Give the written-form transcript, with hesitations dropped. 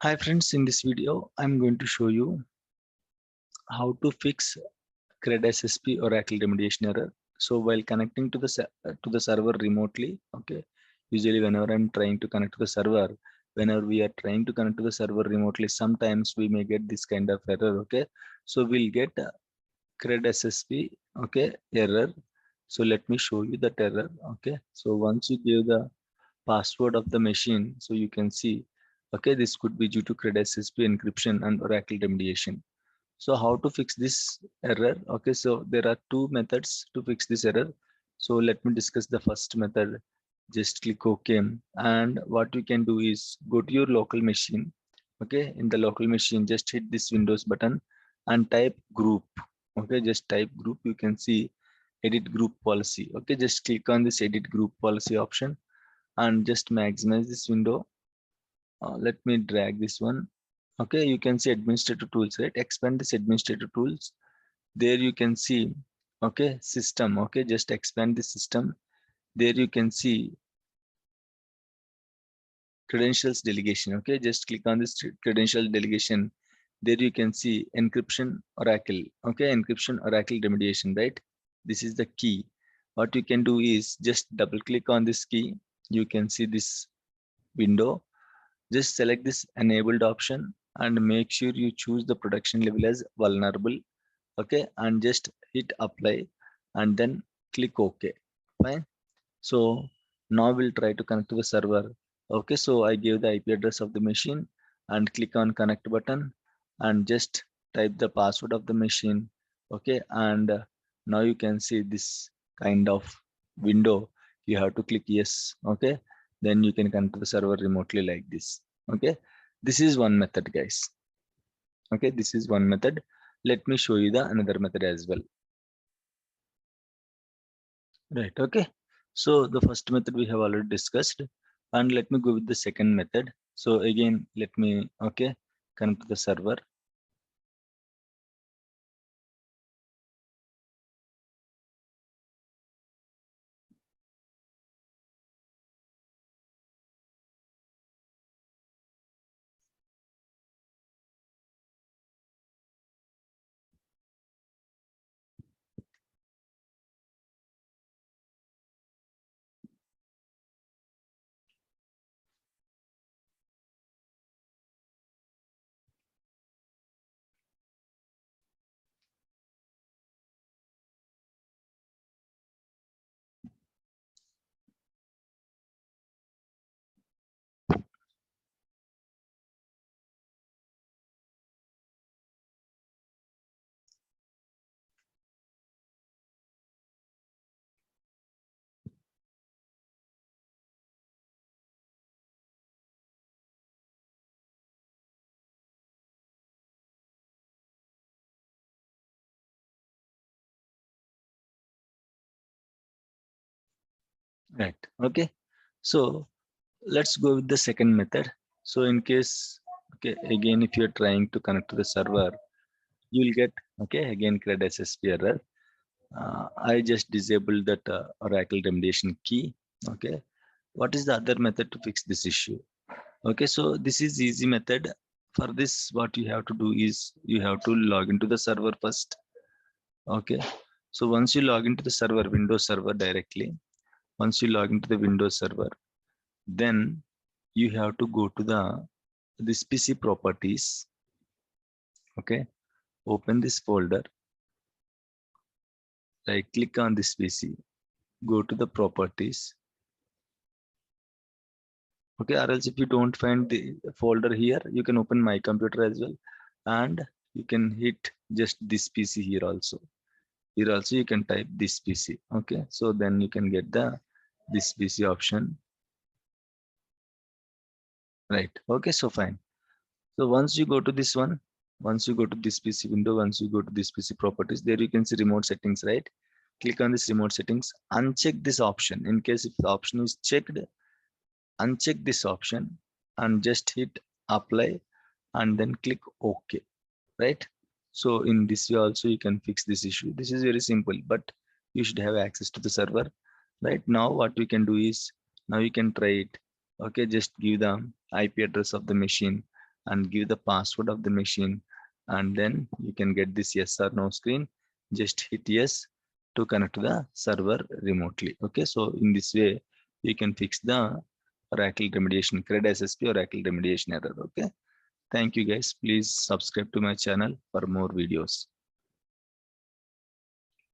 Hi friends, in this video, I'm going to show you how to fix Cred SSP Oracle remediation error. So while connecting to the server remotely, okay, usually whenever I'm trying to connect to the server, whenever we are trying to connect to the server remotely, sometimes we may get this kind of error, okay. So we'll get Cred SSP, okay, error. So let me show you that error, okay. So once you give the password of the machine, so you can see, okay, this could be due to Cred SSP encryption and Oracle remediation. So how to fix this error? Okay, so there are two methods to fix this error. So let me discuss the first method. Just click OK, and what you can do is go to your local machine. Okay, in the local machine, just hit this Windows button and type group. Okay, just type group. You can see edit group policy. Okay, just click on this edit group policy option and just maximize this window. Let me drag this one. Okay, you can see administrator tools, right? Expand this administrator tools. There you can see, okay, system. Okay, just expand the system. There you can see credentials delegation. Okay, just click on this credential delegation. There you can see encryption Oracle. Okay, encryption Oracle remediation, right? This is the key. What you can do is just double click on this key. You can see this window. Just select this enabled option and make sure you choose the protection level as vulnerable. Okay, and just hit apply and then click OK. Fine. So now we'll try to connect to the server. Okay, so I gave the IP address of the machine and click on connect button and just type the password of the machine. Okay, and now you can see this kind of window. You have to click yes. Okay, then you can connect to the server remotely like this. Okay, this is one method, guys. Okay, this is one method. Let me show you the another method as well. Right, okay. So the first method we have already discussed, and let me go with the second method. So again, let me, okay, connect to the server. Right, okay. So let's go with the second method. So in case, okay, again, if you're trying to connect to the server, you'll get, okay, again, Cred SSP error. I just disabled that Oracle remediation key. Okay, what is the other method to fix this issue? Okay, so this is easy method. For this, what you have to do is you have to log into the server first. Okay, so once you log into the server, Windows server directly, once you log into the Windows server, then you have to go to this PC properties. Okay, open this folder, right click on this PC, go to the properties. Okay, or else if you don't find the folder here, you can open my computer as well, and you can hit just this PC here also. Here also you can type this PC. Okay, so then you can get the this PC option. Right. Okay, so fine. So once you go to this one, once you go to this PC window, once you go to this PC properties, there you can see remote settings, right? Click on this remote settings, uncheck this option. In case if the option is checked, uncheck this option and just hit apply and then click OK, right? So in this way also you can fix this issue. This is very simple, but you should have access to the server. Right now what we can do is, now you can try it. Okay, just give the IP address of the machine and give the password of the machine, and then you can get this yes or no screen. Just hit yes to connect to the server remotely. Okay, so in this way you can fix the Oracle remediation, Cred SSP Oracle remediation error. Okay, thank you guys. Please subscribe to my channel for more videos.